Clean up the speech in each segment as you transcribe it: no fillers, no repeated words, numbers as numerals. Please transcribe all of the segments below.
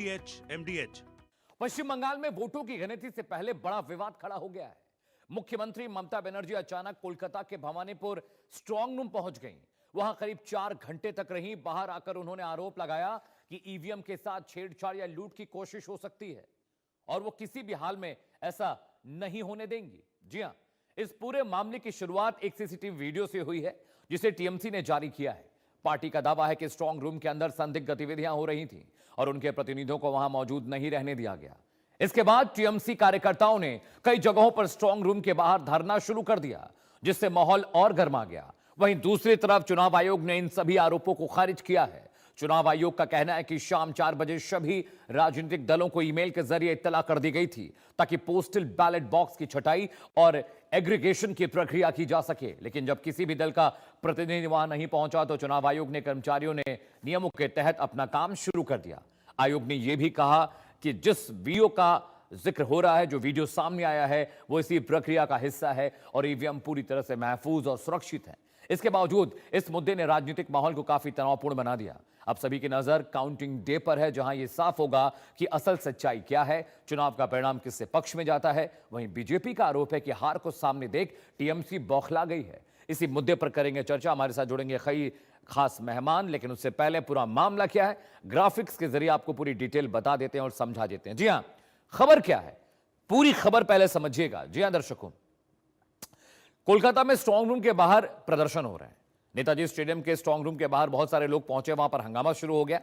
एमडीएच। पश्चिम बंगाल में वोटों की गिनती से पहले बड़ा विवाद खड़ा हो गया है। मुख्यमंत्री ममता बनर्जी अचानक कोलकाता के भवानीपुर स्ट्रांग रूम पहुंच गईं। वहां करीब 4 घंटे तक रहीं। बाहर आकर उन्होंने आरोप लगाया कि ईवीएम के साथ छेड़छाड़ या लूट की कोशिश हो सकती है और वो किसी भी हाल में ऐसा नहीं होने देंगी। जी हां, इस पूरे मामले की शुरुआत एक सीसीटीवी वीडियो से हुई है जिसे टीएमसी ने जारी किया है। पार्टी का दावा है कि स्ट्रांग रूम के अंदर संदिग्ध गतिविधियां हो रही थीं और उनके प्रतिनिधियों को वहां मौजूद नहीं रहने दिया गया। इसके बाद टीएमसी कार्यकर्ताओं ने कई जगहों पर स्ट्रांग रूम के बाहर धरना शुरू कर दिया, जिससे माहौल और गर्मा गया। वहीं दूसरी तरफ चुनाव आयोग ने इन सभी आरोपों को खारिज किया है। चुनाव आयोग का कहना है कि शाम 4 बजे सभी राजनीतिक दलों को ईमेल के जरिए इत्तला कर दी गई थी ताकि पोस्टल बैलेट बॉक्स की छटाई और एग्रीगेशन की प्रक्रिया की जा सके। लेकिन जब किसी भी दल का प्रतिनिधि वहां नहीं पहुंचा तो चुनाव आयोग ने कर्मचारियों ने नियमों के तहत अपना काम शुरू कर दिया। आयोग ने यह भी कहा कि जिस वीडियो का जिक्र हो रहा है, जो वीडियो सामने आया है, वो इसी प्रक्रिया का हिस्सा है और ईवीएम पूरी तरह से महफूज और सुरक्षित है। इसके बावजूद इस मुद्दे ने राजनीतिक माहौल को काफी तनावपूर्ण बना दिया। अब सभी की नजर काउंटिंग डे पर है, जहां यह साफ होगा कि असल सच्चाई क्या है, चुनाव का परिणाम किससे पक्ष में जाता है। वहीं बीजेपी का आरोप है कि हार को सामने देख टीएमसी बौखला गई है। इसी मुद्दे पर करेंगे चर्चा। हमारे साथ जुड़ेंगे कई खास मेहमान, लेकिन उससे पहले पूरा मामला क्या है, ग्राफिक्स के जरिए आपको पूरी डिटेल बता देते हैं और समझा देते हैं। जी हां, खबर क्या है, पूरी खबर पहले समझिएगा। जी हां दर्शकों, कोलकाता में स्ट्रांग रूम के बाहर प्रदर्शन हो रहे हैं। नेताजी स्टेडियम के स्ट्रांग रूम के बाहर बहुत सारे लोग पहुंचे, वहां पर हंगामा शुरू हो गया।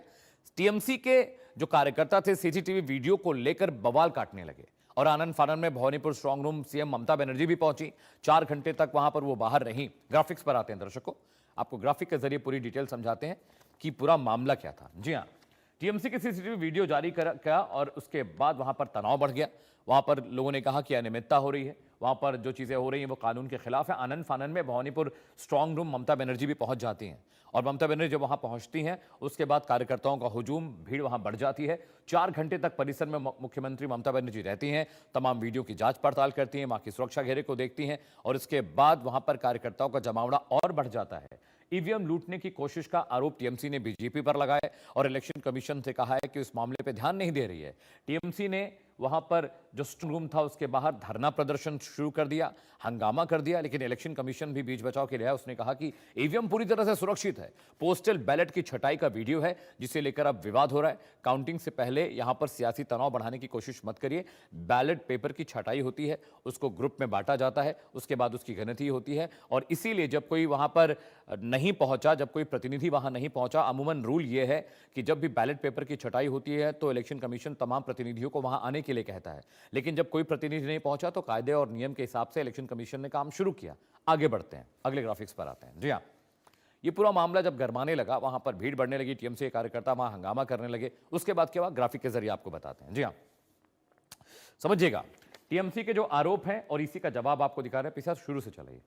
टीएमसी के जो कार्यकर्ता थे सीसीटीवी वीडियो को लेकर बवाल काटने लगे और आनंद फानन में Bhawanipur strong room CM Mamata Banerjee भी पहुंची। 4 घंटे तक वहां पर वो बाहर रही। ग्राफिक्स पर आते हैं दर्शकों, आपको ग्राफिक के जरिए पूरी डिटेल समझाते हैं कि पूरा मामला क्या था। जी हां, टीएमसी के सीसीटीवी वीडियो जारी किया और उसके बाद वहां पर तनाव बढ़ गया। वहां पर लोगों ने कहा कि अनियमितता हो रही है, वहां पर जो चीजें हो रही हैं वो कानून के खिलाफ है। आनंद फानन में भवानीपुर स्ट्रांग रूम ममता बनर्जी भी पहुंच जाती हैं और ममता बनर्जी जब वहां पहुंचती हैं उसके बाद कार्यकर्ताओं का हुजूम, भीड़ वहां बढ़ जाती है। 4 घंटे तक परिसर में मुख्यमंत्री ममता बनर्जी रहती हैं, तमाम वीडियो की जांच पड़ताल करती हैं, वहां की सुरक्षा घेरे को देखती हैं और इसके बाद वहां पर कार्यकर्ताओं का जमावड़ा और बढ़ जाता है। ईवीएम लूटने की कोशिश का आरोप टीएमसी ने बीजेपी पर लगाया है और इलेक्शन कमीशन से कहा है कि उस मामले पर ध्यान नहीं दे रही है। टीएमसी ने वहां पर जो स्ट्रांग रूम था उसके बाहर धरना प्रदर्शन शुरू कर दिया, हंगामा कर दिया, लेकिन इलेक्शन कमीशन भी बीच बचाव के लिए है। उसने कहा कि ईवीएम पूरी तरह से सुरक्षित है। पोस्टल बैलेट की छटाई का वीडियो है जिसे लेकर अब विवाद हो रहा है। काउंटिंग से पहले यहां पर सियासी तनाव बढ़ाने की कोशिश मत करिए। बैलेट पेपर की छटाई होती है, उसको ग्रुप में बांटा जाता है, उसके बाद उसकी गिनती होती है और इसीलिए जब कोई वहां पर नहीं पहुंचा, जब कोई प्रतिनिधि वहां नहीं पहुंचा, अमूमन रूल यह है कि जब भी बैलेट पेपर की छटाई होती है तो इलेक्शन कमीशन तमाम प्रतिनिधियों को वहां आने के लिए कहता है। लेकिन जब कोई प्रतिनिधि नहीं पहुंचा तो कायदे और नियम के हिसाब से इलेक्शन कमीशन ने काम शुरू किया। आगे बढ़ते हैं, अगले ग्राफिक्स पर आते हैं। जी हां, ये पूरा मामला जब गरमाने लगा, वहां पर भीड़ बढ़ने लगी, टीएमसी कार्यकर्ता वहां हंगामा करने लगे। उसके बाद क्या हुआ, ग्राफिक के जरिए आपको बताते हैं। जी हां, समझिएगा, टीएमसी के जो आरोप हैं और इसी का जवाब आपको दिखा रहे हैं। पीछे शुरू से चलिए।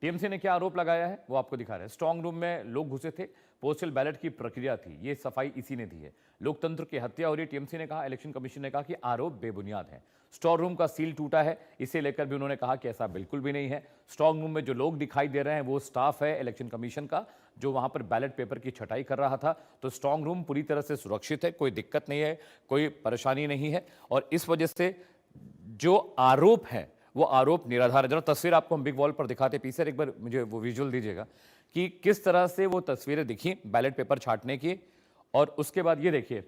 टीएमसी ने क्या आरोप लगाया है वो आपको दिखा रहे हैं। स्ट्रांग रूम में लोग घुसे थे, पोस्टल बैलेट की प्रक्रिया थी, ये सफाई इसी ने दी है। लोकतंत्र की हत्या हो रही है, टीएमसी ने कहा। इलेक्शन कमीशन ने कहा कि आरोप बेबुनियाद है। स्ट्रांग रूम का सील टूटा है, इसे लेकर भी उन्होंने कहा कि ऐसा बिल्कुल भी नहीं है। स्ट्रांग रूम में जो लोग दिखाई दे रहे हैं वो स्टाफ है इलेक्शन कमीशन का, जो वहां पर बैलेट पेपर की छटाई कर रहा था। तो स्ट्रांग रूम पूरी तरह से सुरक्षित है, कोई दिक्कत नहीं है, कोई परेशानी नहीं है और इस वजह से जो आरोप है वो आरोप निराधार है। जरा तस्वीर आपको हम बिग वॉल पर दिखाते, पीछे एक बार मुझे वो विजुअल दीजिएगा कि किस तरह से वो तस्वीरें दिखी बैलेट पेपर छांटने की। और उसके बाद ये देखिए,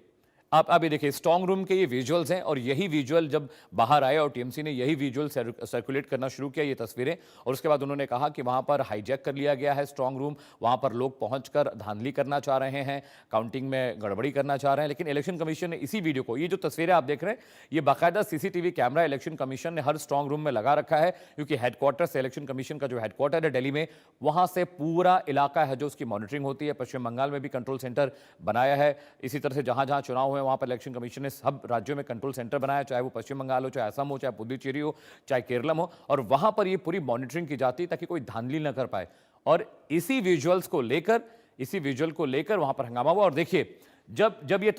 आप अभी देखिए स्ट्रांग रूम के ये विजुअल्स हैं और यही विजुअल जब बाहर आए और टीएमसी ने यही विजुअल सर्कुलेट करना शुरू किया, ये तस्वीरें। और उसके बाद उन्होंने कहा कि वहां पर हाईजैक कर लिया गया है स्ट्रांग रूम, वहां पर लोग पहुंचकर धांधली करना चाह रहे हैं, काउंटिंग में गड़बड़ी करना चाह रहे हैं। लेकिन इलेक्शन कमीशन ने इसी वीडियो को, ये जो तस्वीरें आप देख रहे हैं, ये बाकायदा सीसीटीवी कैमरा इलेक्शन कमीशन ने हर स्ट्रांग रूम में लगा रखा है, क्योंकि हेडक्वार्टर से इलेक्शन कमीशन का जो हेडक्वार्टर है दिल्ली में, वहां से पूरा इलाका है जो उसकी मॉनिटरिंग होती है। पश्चिम बंगाल में भी कंट्रोल सेंटर बनाया है। इसी तरह से जहां जहां चुनाव हुए वहां पर इलेक्शन कमीशन ने सब राज्यों में कंट्रोल सेंटर बनाया, चाहे वो पश्चिम बंगाल हो, चाहे असम हो, चाहे पुडुचेरी हो, चाहे केरलम हो, और वहां पर ये पूरी मॉनिटरिंग की जाती है ताकि कोई धांधली न कर पाए। और इसी विजुअल्स को लेकर, इसी विजुअल को लेकर वहां पर हंगामा हुआ। और देखिए, जब ये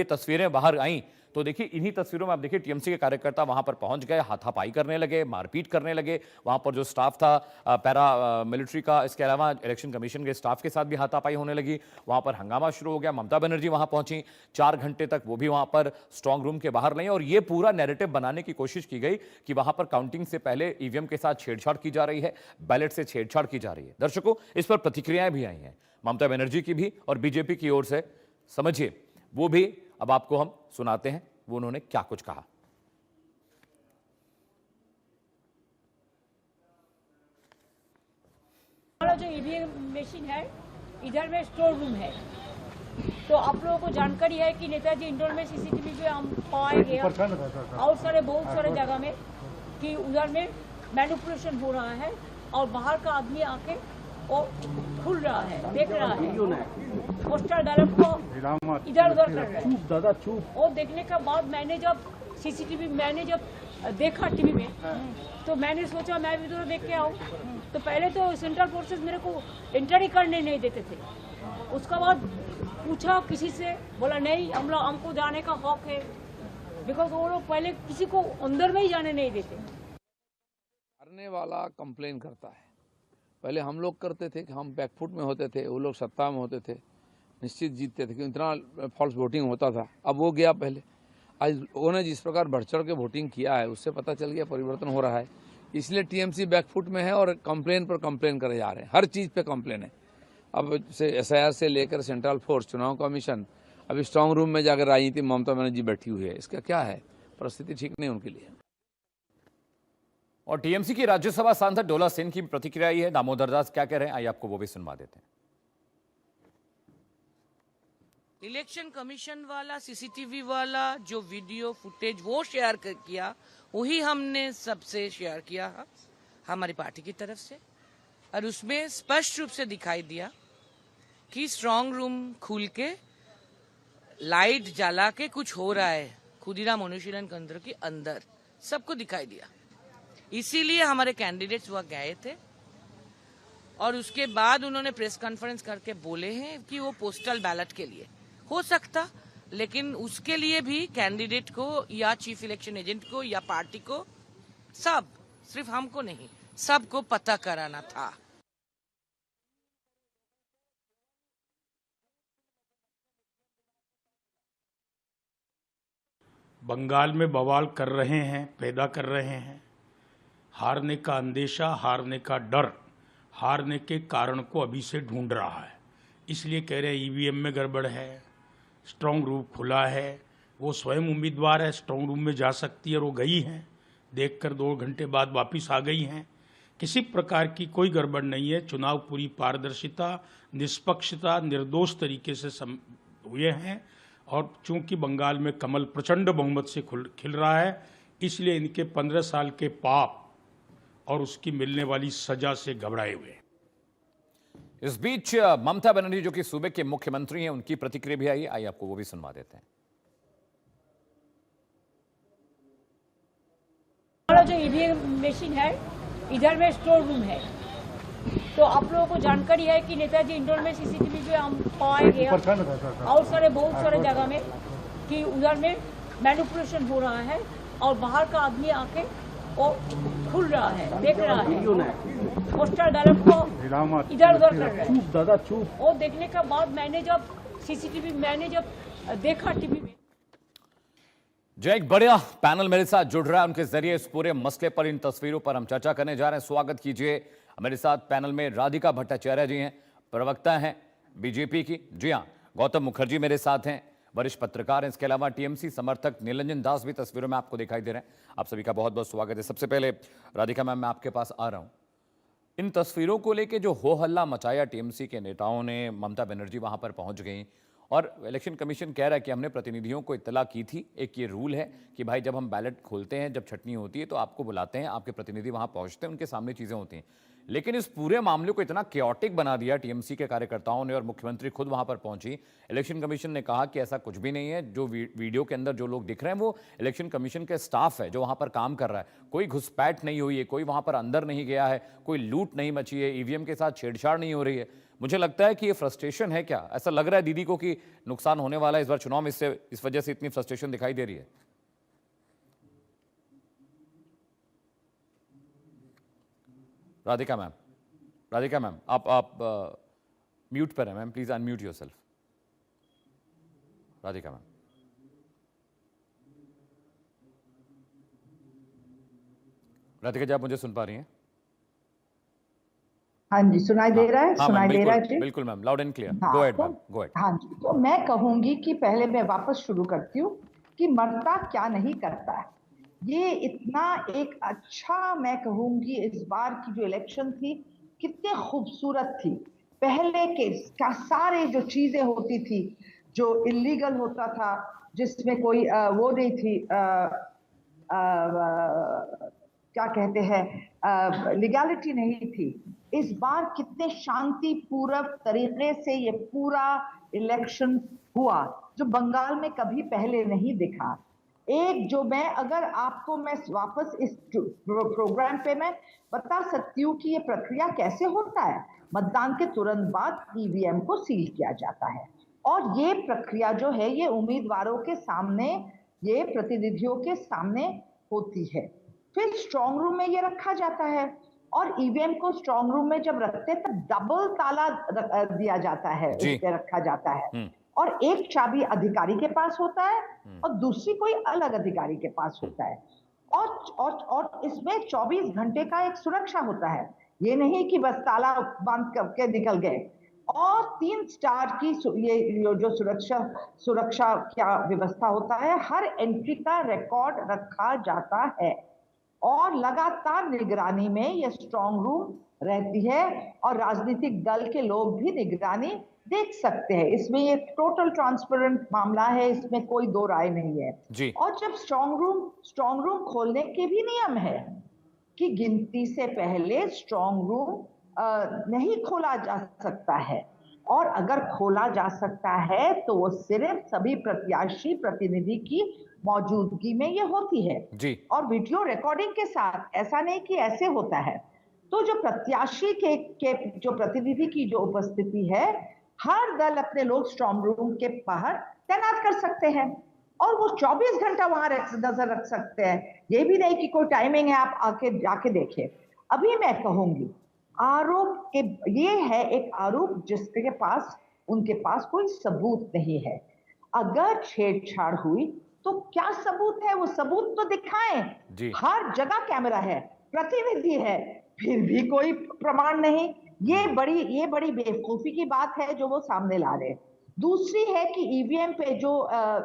तस्वीरें बाहर आई तो देखिए इन्हीं तस्वीरों में आप देखिए टीएमसी के कार्यकर्ता वहां पर पहुंच गए, हाथापाई करने लगे, मारपीट करने लगे। वहां पर जो स्टाफ था पैरा मिलिट्री का, इसके अलावा इलेक्शन कमीशन के स्टाफ के साथ भी हाथापाई होने लगी। वहां पर हंगामा शुरू हो गया। ममता बनर्जी वहां पहुंची, 4 घंटे तक वो भी वहां पर स्ट्रांग रूम के बाहर रही और ये पूरा नैरेटिव बनाने की कोशिश की गई कि वहां पर काउंटिंग से पहले ईवीएम के साथ छेड़छाड़ की जा रही है, बैलेट से छेड़छाड़ की जा रही है। दर्शकों, इस पर प्रतिक्रियाएं भी आई हैं ममता बनर्जी की भी और बीजेपी की ओर से। समझिए वो भी अब आपको हम सुनाते हैं वो उन्होंने क्या कुछ कहा। हमारा जो ईवीएम मशीन है इधर में स्टोर रूम है, तो आप लोगों को जानकारी है कि नेताजी इंडोर में सीसीटीवी पे हम पाए गए और बहुत सारे जगह में कि उधर में मैनिपुलेशन हो रहा है और बाहर का आदमी आके वो खुल रहा है, देख रहा है, पोस्टर बैलेट को इधर उधर कर रहा है। वो देखने के बाद मैंने जब सीसीटीवी देखा टीवी में, तो मैंने सोचा मैं भी उधर देख के आऊँ। तो पहले तो सेंट्रल फोर्सेस मेरे को एंटर ही करने नहीं देते थे। उसके बाद पूछा किसी से, बोला नहीं हमको जाने का हक है, बिकॉज वो लोग पहले किसी को अंदर में ही जाने नहीं देते। हारने वाला कंप्लेन करता है। पहले हम लोग करते थे कि हम बैकफुट में होते थे, वो लोग सत्ता में होते थे, निश्चित जीतते थे, क्योंकि इतना फॉल्स वोटिंग होता था। अब वो गया पहले। आज लोगों ने जिस प्रकार बढ़ चढ़ के वोटिंग किया है उससे पता चल गया परिवर्तन हो रहा है। इसलिए टीएमसी बैकफुट में है और कंप्लेन पर कंप्लेन करे जा रहे हैं, हर चीज़ पे कंप्लेन है। अब से एसआईआर से लेकर सेंट्रल फोर्स, चुनाव कमीशन, अभी स्ट्रांग रूम में जाकर राजनीति ममता बनर्जी बैठी हुई है। इसका क्या है? परिस्थिति ठीक नहीं उनके लिए। और टीएमसी की राज्यसभा सांसद डोला सेन की प्रतिक्रिया आई है। दामोदर दास क्या कह रहे हैं, आइए आपको वो भी सुनवा देते हैं। इलेक्शन कमीशन वाला सीसीटीवी वाला जो वीडियो फुटेज वो शेयर किया, वही हमने सबसे शेयर किया हमारी पार्टी की तरफ से, और उसमें स्पष्ट रूप से दिखाई दिया कि स्ट्रांग रूम खुल के लाइट जला के कुछ हो रहा है खुदीराम अनुशीलन केंद्र के अंदर, सबको दिखाई दिया। इसीलिए हमारे कैंडिडेट्स वहां गए थे और उसके बाद उन्होंने प्रेस कॉन्फ्रेंस करके बोले हैं कि वो पोस्टल बैलेट के लिए हो सकता, लेकिन उसके लिए भी कैंडिडेट को या चीफ इलेक्शन एजेंट को या पार्टी को, सब, सिर्फ हमको नहीं, सबको पता कराना था। बंगाल में बवाल कर रहे हैं, पैदा कर रहे हैं। हारने का अंदेशा, हारने का डर, हारने के कारण को अभी से ढूंढ रहा है। इसलिए कह रहे हैं ईवीएम में गड़बड़ है, स्ट्रांग रूम खुला है। वो स्वयं उम्मीदवार है, स्ट्रांग रूम में जा सकती है और वो गई हैं, देखकर 2 घंटे बाद वापस आ गई हैं। किसी प्रकार की कोई गड़बड़ नहीं है। चुनाव पूरी पारदर्शिता, निष्पक्षता, निर्दोष तरीके से हुए हैं और चूंकि बंगाल में कमल प्रचंड बहुमत से खिल रहा है, इसलिए इनके 15 साल के पाप और उसकी मिलने वाली सजा से घबराए हुए हैं। इस बीच ममता बनर्जी जो कि सूबे के मुख्यमंत्री हैं, उनकी प्रतिक्रिया भी आई, आइए आपको वो भी सुनवा देते हैं। हमारा जो ईवीएम मशीन है इधर में स्टोर रूम है, तो आप लोगों को जानकारी है कि नेताजी इंडोर में सीसीटीवी पे हम पाए गए और बहुत सारे जगह में कि उधर में मैनिपुलेशन हो रहा है और बाहर का आदमी आके वो खुल रहा है, देख रहा है, पोस्टर बैलेट को इधर उधर कर रहा है। वो देखने के बाद मैंने जब देखा टीवी में। जो एक बड़ा पैनल मेरे साथ जुड़ रहा है, उनके जरिए इस पूरे मसले पर, इन तस्वीरों पर हम चर्चा करने जा रहे हैं। स्वागत कीजिए मेरे साथ पैनल में राधिका भट्टाचार्य जी हैं, प्रवक्ता हैं बीजेपी की। जी हाँ, गौतम मुखर्जी मेरे साथ हैं, वरिष्ठ पत्रकार हैं। इसके अलावा टीएमसी समर्थक निरंजन दास भी तस्वीरों में आपको दिखाई दे रहे हैं। आप सभी का बहुत बहुत स्वागत है। सबसे पहले राधिका मैम, मैं आपके पास आ रहा हूँ। इन तस्वीरों को लेके जो हो हल्ला मचाया टीएमसी के नेताओं ने, ममता बनर्जी वहां पर पहुंच गई और इलेक्शन कमीशन कह रहा है कि हमने प्रतिनिधियों को इत्तला की थी। एक ये रूल है कि भाई जब हम बैलेट खोलते हैं, जब छटनी होती है तो आपको बुलाते हैं, आपके प्रतिनिधि वहां पहुंचते हैं, उनके सामने चीजें होती हैं। लेकिन इस पूरे मामले को इतना केओटिक बना दिया टीएमसी के कार्यकर्ताओं ने और मुख्यमंत्री खुद वहां पर पहुंची। इलेक्शन कमीशन ने कहा कि ऐसा कुछ भी नहीं है, जो वीडियो के अंदर जो लोग दिख रहे हैं वो इलेक्शन कमीशन के स्टाफ है जो वहां पर काम कर रहा है। कोई घुसपैठ नहीं हुई है, कोई वहां पर अंदर नहीं गया है, कोई लूट नहीं मची है, ईवीएम के साथ छेड़छाड़ नहीं हो रही है। मुझे लगता है कि ये फ्रस्ट्रेशन है क्या? ऐसा लग रहा है दीदी को कि नुकसान होने वाला है इस बार चुनाव में, इससे इस वजह से इतनी फ्रस्ट्रेशन दिखाई दे रही है। राधिका मैम आप म्यूट पर हैं ma'am, please unmute yourself. Radhika ma'am, Radhika ji आप मुझे सुन पा रही हैं? हाँ जी, सुनाई दे रहा है? हाँ सुनाई मैम, दे रहा है जी? बिल्कुल मैम, लाउड एंड क्लियर। हाँ, गो अहेड तो मैम, गो अहेड। हाँ जी, तो मैं कहूंगी कि पहले मैं वापस शुरू करती हूँ कि मरता क्या नहीं करता है। ये इतना एक अच्छा, मैं कहूंगी इस बार की जो इलेक्शन थी कितने खूबसूरत थी। पहले के का सारे जो चीजें होती थी, जो इलीगल होता था, जिसमें कोई वो नहीं थी, क्या कहते हैं, लीगैलिटी नहीं थी। इस बार कितने शांतिपूर्वक तरीके से ये पूरा इलेक्शन हुआ, जो बंगाल में कभी पहले नहीं दिखा। एक जो मैं अगर आपको मैं वापस इस प्रोग्राम पे मैं बता सकती हूँ कि ये प्रक्रिया कैसे होता है। मतदान के तुरंत बाद ईवीएम को सील किया जाता है और ये प्रक्रिया जो है ये उम्मीदवारों के सामने, ये प्रतिनिधियों के सामने होती है। फिर स्ट्रांग रूम में ये रखा जाता है और ईवीएम को स्ट्रांग रूम में जब रखते हैं तब डबल ताला दिया जाता है, उस पे रखा जाता है और एक चाबी अधिकारी के पास होता है और दूसरी कोई अलग अधिकारी के पास होता है और इसमें 24 घंटे का एक सुरक्षा होता है। ये नहीं कि बस ताला बंद करके निकल गए। और 3 स्टार की ये जो सुरक्षा क्या व्यवस्था होता है, हर एंट्री का रिकॉर्ड रखा जाता है और लगातार निगरानी में ये स्ट्रांग रूम रहती है और राजनीतिक दल के लोग भी निगरानी देख सकते हैं। इसमें ये टोटल ट्रांसपेरेंट मामला है, इसमें कोई दो राय नहीं है जी। और जब स्ट्रांग रूम खोलने के भी नियम है कि गिनती से पहले स्ट्रांग रूम नहीं खोला जा सकता है और अगर खोला जा सकता है तो वो सिर्फ सभी प्रत्याशी प्रतिनिधि की मौजूदगी में ये होती है जी। और वीडियो रिकॉर्डिंग के साथ। ऐसा नहीं कि ऐसे होता है। तो जो प्रत्याशी के जो प्रतिनिधि की जो उपस्थिति है, हर दल अपने लोग स्ट्रांग रूम के बाहर तैनात कर सकते हैं और वो 24 घंटा वहां नजर रख सकते हैं। ये भी नहीं कि कोई टाइमिंग है, आप आके जाके देखें। अभी मैं कहूंगी आरोप के ये है एक आरोप जिसके पास उनके पास कोई सबूत नहीं है। अगर छेड़छाड़ हुई तो क्या सबूत है, वो सबूत तो दिखाएं। हर जगह कैमरा है, प्रतिनिधि है, फिर भी कोई प्रमाण नहीं। ये बड़ी बेवकूफी की बात है जो वो सामने ला रहे हैं। दूसरी है कि ईवीएम पे जो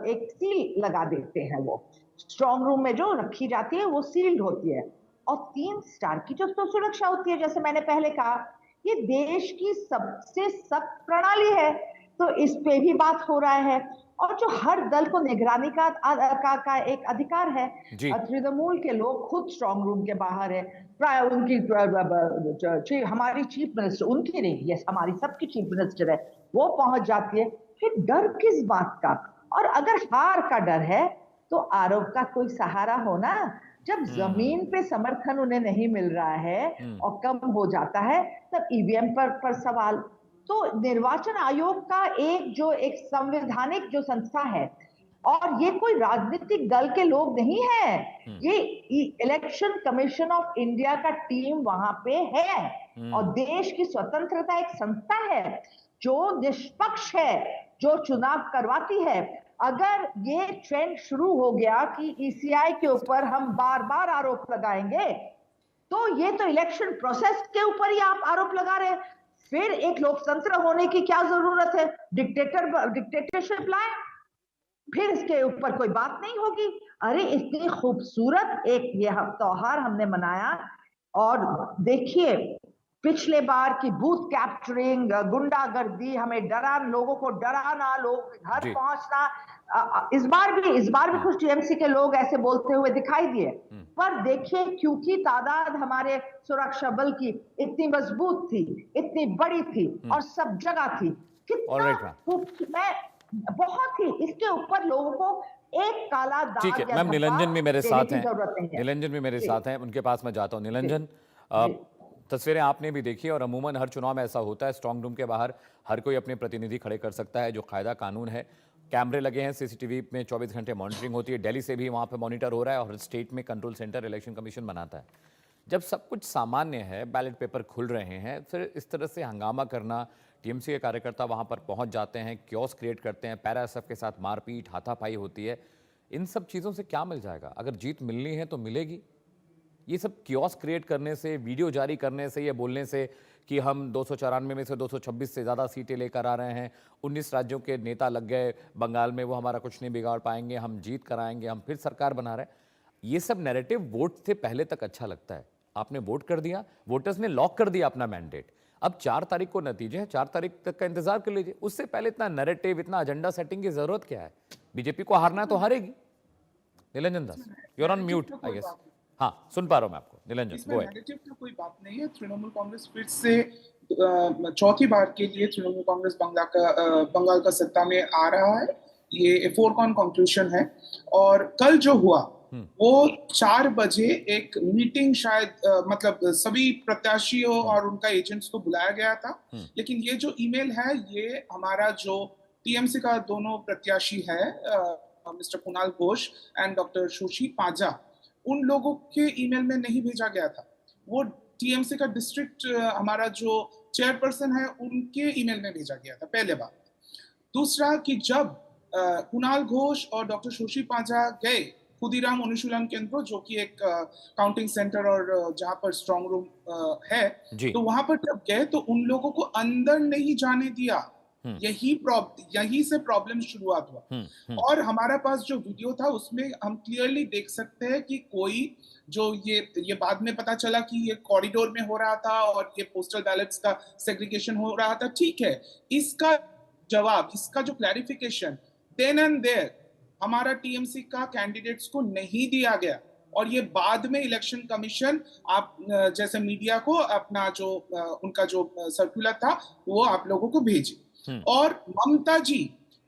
एक सील लगा देते हैं, वो स्ट्रांग रूम में जो रखी जाती है वो सील्ड होती है और 3 स्टार की जो सुरक्षा होती है, जैसे मैंने पहले कहा, ये देश की सबसे सख्त प्रणाली है। तो इस पे भी बात हो रहा है और जो हर दल को निगरानी का एक अधिकार है। तृणमूल के लोग खुद स्ट्रांग रूम के बाहर है, प्राय उनकी हमारी चीफ मिनिस्टर, उनकी नहीं, ये हमारी सबकी चीफ मिनिस्टर है, वो पहुंच जाती है। फिर डर किस बात का? और अगर हार का डर है तो आरोप का कोई सहारा होना। जब जमीन पे समर्थन उन्हें नहीं मिल रहा है और कम हो जाता है तब ईवीएम पर सवाल। तो निर्वाचन आयोग का एक संवैधानिक जो संस्था है और ये कोई राजनीतिक दल के लोग नहीं है, ये इलेक्शन कमीशन ऑफ इंडिया का टीम वहां पे है और देश की स्वतंत्रता एक संस्था है जो निष्पक्ष है, जो चुनाव करवाती है। अगर ये ट्रेंड शुरू हो गया कि ईसीआई के ऊपर हम बार बार आरोप लगाएंगे, तो ये तो इलेक्शन प्रोसेस के ऊपर ही आप आरोप लगा रहे हैं। फिर एक लोकतंत्र होने की क्या जरूरत है? डिक्टेटरशिप लाए, फिर इसके ऊपर कोई बात नहीं होगी। अरे इतनी खूबसूरत एक ये त्योहार हमने मनाया और देखिए पिछले बार की बूथ कैप्चरिंग, गुंडागर्दी, हमें लोगों को डराना, लोग घर पहुंचना। इस बार भी कुछ टीएमसी के लोग ऐसे बोलते हुए दिखाई दिए, पर देखिए क्योंकि तादाद हमारे सुरक्षा बल की इतनी मजबूत थी, इतनी बड़ी थी और सब जगह थी, कितना मैं बहुत ही इसके ऊपर लोगों को एक काला दाग। ठीक है मैम, निरंजन भी मेरे साथ हैं, निरंजन भी मेरे साथ हैं, उनके पास मैं जाता हूं। निरंजन, तस्वीरें आपने भी देखी और अमूमन हर चुनाव में ऐसा होता है, स्ट्रांग रूम के बाहर हर कोई अपने प्रतिनिधि खड़े कर सकता है, जो कायदा कानून है। कैमरे लगे हैं, सीसीटीवी में 24 घंटे मॉनिटरिंग होती है, दिल्ली से भी वहां पे मॉनिटर हो रहा है और हर स्टेट में कंट्रोल सेंटर इलेक्शन कमीशन बनाता है। जब सब कुछ सामान्य है, बैलेट पेपर खुल रहे हैं, फिर इस तरह से हंगामा करना, टीएमसी के कार्यकर्ता वहां पर पहुंच जाते हैं, क्योस क्रिएट करते हैं, पैरा एसएफ के साथ मारपीट हाथापाई होती है, इन सब चीज़ों से क्या मिल जाएगा? अगर जीत मिलनी है तो मिलेगी। ये सब कियोस क्रिएट करने से, वीडियो जारी करने से, ये बोलने से कि हम 294 में से 226 से ज़्यादा सीटें लेकर आ रहे हैं, 19 राज्यों के नेता लग गए बंगाल में, वो हमारा कुछ नहीं बिगाड़ पाएंगे, हम जीत कराएंगे, हम फिर सरकार बना रहे हैं, ये सब नैरेटिव वोट से पहले तक अच्छा लगता है। आपने वोट कर दिया, वोटर्स ने लॉक कर दिया अपना मैंडेट, अब 4 तारीख को नतीजे हैं, 4 तारीख तक का इंतजार कर लीजिए। उससे पहले इतना नैरेटिव, इतना एजेंडा सेटिंग की जरूरत क्या है? बीजेपी को हारना है तो हारेगी। Niranjan Das, you are on mute I guess. हाँ, सुन पा रहा हूं मैं आपको। निरंजन, इसमें गो अहेड। नेगेटिव का कोई बात नहीं है। तृणमूल कांग्रेस फिर से चौथी बार के लिए तृणमूल कांग्रेस बंगाल का सत्ता में आ रहा है। ये फोरकॉन कंक्लूजन है। और कल जो हुआ वो 4 बजे एक मीटिंग शायद मतलब सभी प्रत्याशियों और उनका एजेंट्स को बुलाया गया था। लेकिन ये जो ईमेल है ये हमारा जो टीएमसी का दोनों प्रत्याशी है mister Kunal Ghosh and doctor Shashi Panja, उन लोगों के ईमेल में नहीं भेजा गया था। वो टीएमसी का डिस्ट्रिक्ट हमारा जो चेयरपर्सन है उनके ईमेल में भेजा गया था, पहले बात। दूसरा कि जब कुणाल घोष और डॉक्टर शोशी पाजा गए खुदीराम अनुशीलन केंद्र, जो कि एक काउंटिंग सेंटर और जहां पर स्ट्रांग रूम है, तो वहां पर जब गए तो उन लोगों को अंदर नहीं जाने दिया। यही से प्रॉब्लम शुरुआत हुआ। और हमारा पास जो वीडियो था उसमें हम क्लियरली देख सकते हैं कि कोई जो ये बाद में पता चला कि ये कॉरिडोर में हो रहा था और ये पोस्टल बैलेट्स का सेग्रीगेशन हो रहा था, ठीक है। इसका जवाब, इसका जो क्लैरिफिकेशन देन एंड देयर हमारा टीएमसी का कैंडिडेट्स को नहीं दिया गया। और ये बाद में इलेक्शन कमीशन आप जैसे मीडिया को अपना जो उनका जो सर्कुलर था वो आप लोगों को भेजी। और ममता जी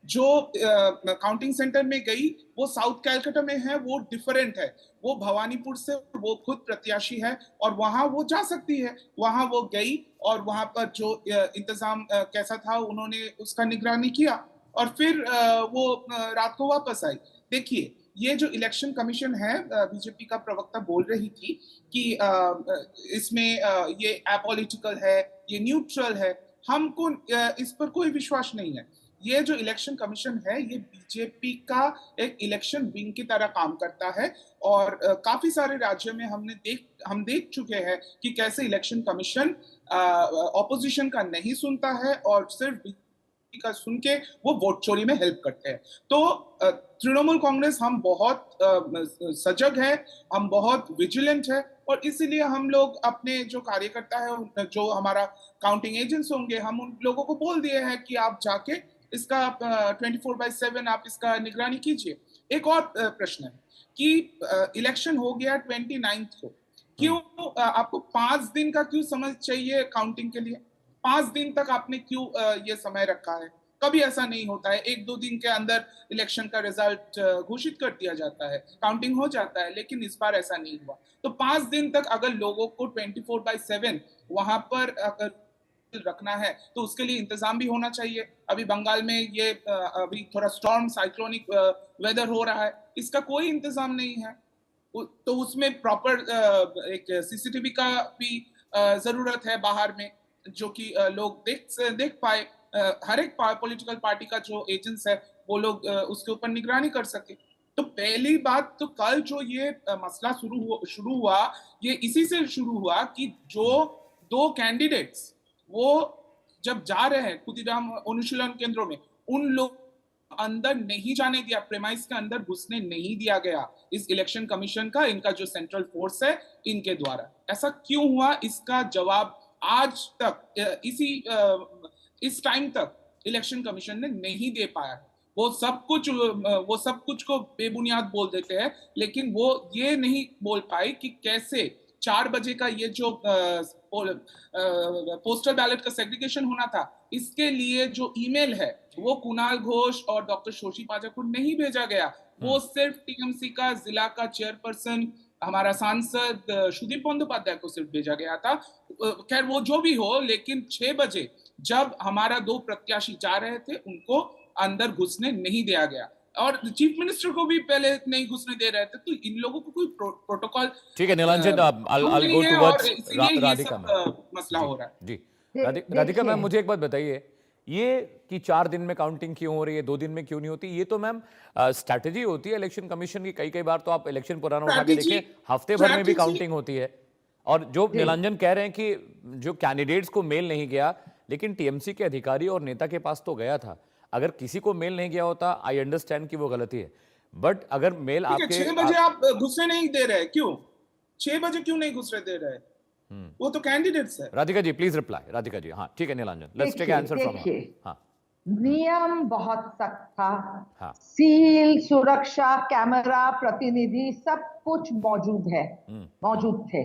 जो काउंटिंग सेंटर में गई वो साउथ कैलकाटा में है, वो डिफरेंट है। वो भवानीपुर से, वो खुद प्रत्याशी है और वहां वो जा सकती है। वहां वो गई और वहां पर जो इंतजाम कैसा था उन्होंने उसका निगरानी किया और फिर वो रात को वापस आई। देखिए, ये जो इलेक्शन कमीशन है, बीजेपी का प्रवक्ता बोल रही थी कि इसमें ये अपॉलिटिकल है, ये न्यूट्रल है। हमको इस पर कोई विश्वास नहीं है। ये जो इलेक्शन कमीशन है ये बीजेपी का एक इलेक्शन विंग की तरह काम करता है। और काफी सारे राज्यों में हम देख चुके हैं कि कैसे इलेक्शन कमीशन ऑपोजिशन का नहीं सुनता है और सिर्फ का सुन के वो वोट चोरी में हेल्प करते हैं। तो तृणमूल कांग्रेस हम बहुत सजग है, हम बहुत विजिलेंट है और इसीलिए हम लोग अपने जो कार्यकर्ता है, जो हमारा काउंटिंग एजेंट्स होंगे, हम उन लोगों को बोल दिए हैं कि आप जाके इसका 24/7 आप इसका निगरानी कीजिए। एक और प्रश्न है कि इलेक्शन हो गया 29 को, क्यों आपको 5 दिन का क्यों समय चाहिए काउंटिंग के लिए? 5 दिन तक आपने क्यों ये समय रखा है? कभी ऐसा नहीं होता है। 1-2 दिन के अंदर इलेक्शन का रिजल्ट घोषित कर दिया जाता है, काउंटिंग हो जाता है, लेकिन इस बार ऐसा नहीं हुआ। तो 5 दिन तक अगर लोगों को 24/7 वहां पर अगर रखना है तो उसके लिए इंतजाम भी होना चाहिए। अभी बंगाल में ये अभी थोड़ा स्टॉर्म साइक्लोनिक वेदर हो रहा है, इसका कोई इंतजाम नहीं है। तो उसमें प्रॉपर एक सीसीटीवी का भी जरूरत है बाहर में, जो कि लोग देख पाए। हर एक पॉलिटिकल पार्टी का जो एजेंट्स है वो लोग उसके ऊपर निगरानी कर सके। तो पहली बात तो कल जो ये मसला शुरू हुआ ये इसी से शुरू हुआ कि जो 2 कैंडिडेट्स वो जब जा रहे हैं खुदीराम अनुशीलन केंद्रों में, उन लोग अंदर नहीं जाने दिया, प्रेमाइस के अंदर घुसने नहीं दिया गया इस इलेक्शन कमीशन का, इनका जो सेंट्रल फोर्स है इनके द्वारा। ऐसा क्यों हुआ, इसका जवाब आज तक इस टाइम तक इलेक्शन कमीशन ने नहीं दे पाया। वो सब कुछ को बेबुनियाद बोल देते हैं, लेकिन वो ये नहीं बोल पाए कि कैसे 4 बजे का ये जो पोस्टल बैलेट का सेग्रीगेशन होना था, इसके लिए जो ईमेल है वो कुणाल घोष और डॉक्टर शोशी पाजा को नहीं भेजा गया। वो सिर्फ टीएमसी का जिला का चेयरपर्सन हमारा सांसद सुदीप बंदोपाध्याय को सिर्फ भेजा गया था। खैर वो जो भी हो, लेकिन 6 बजे जब हमारा 2 प्रत्याशी जा रहे थे उनको अंदर घुसने नहीं दिया गया, और चीफ मिनिस्टर को भी पहले नहीं घुसने दे रहे थे। तो इन लोगों को कोई प्रोटोकॉल ठीक है Nilanjan, I'll go towards Radhika ma'am. मस्ला हो रहा है जी राधिका मैम, मुझे एक बात बताइए, ये कि 4 दिन में काउंटिंग क्यों हो रही है, 2 दिन में क्यों नहीं होती? ये तो मैम स्ट्रैटेजी होती है इलेक्शन कमीशन की। कई बार तो आप इलेक्शन पुराना उठा के देखिए, हफ्ते भर में भी काउंटिंग होती है। और जो नीलांजन कह रहे हैं कि जो कैंडिडेट्स को मेल नहीं गया, लेकिन टीएमसी के अधिकारी और नेता के पास तो गया था। अगर किसी को मेल नहीं गया होता, आई अंडरस्टैंड कि वो गलती है, बट अगर मेल आपके 6 बजे आप घुसने नहीं दे रहे, क्यों 6 बजे क्यों नहीं घुसने दे रहे? वो तो कैंडिडेट्स है। Radhika ji please reply. राधिका जी हाँ ठीक है Nilanjan, let's take answer from her. हाँ नियम बहुत सख्त था। हाँ। सील, सुरक्षा, कैमरा, प्रतिनिधि सब कुछ मौजूद है, मौजूद थे।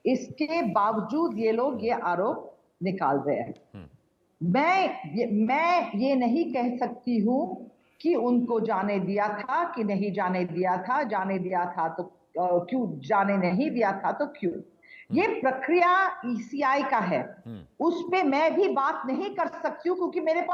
इसके बावजूद ये लोग ये आरोप निकाल रहे हैं। मैं ये नहीं कह सकती हूँ कि उनको जाने दिया था कि नहीं जाने दिया था, जाने दिया था तो क्यों, जाने नहीं दिया था तो क्यों। ये प्रक्रिया ईसीआई का है, उस पे मैं भी बात नहीं कर सकती हूँ क्योंकि मेरे पास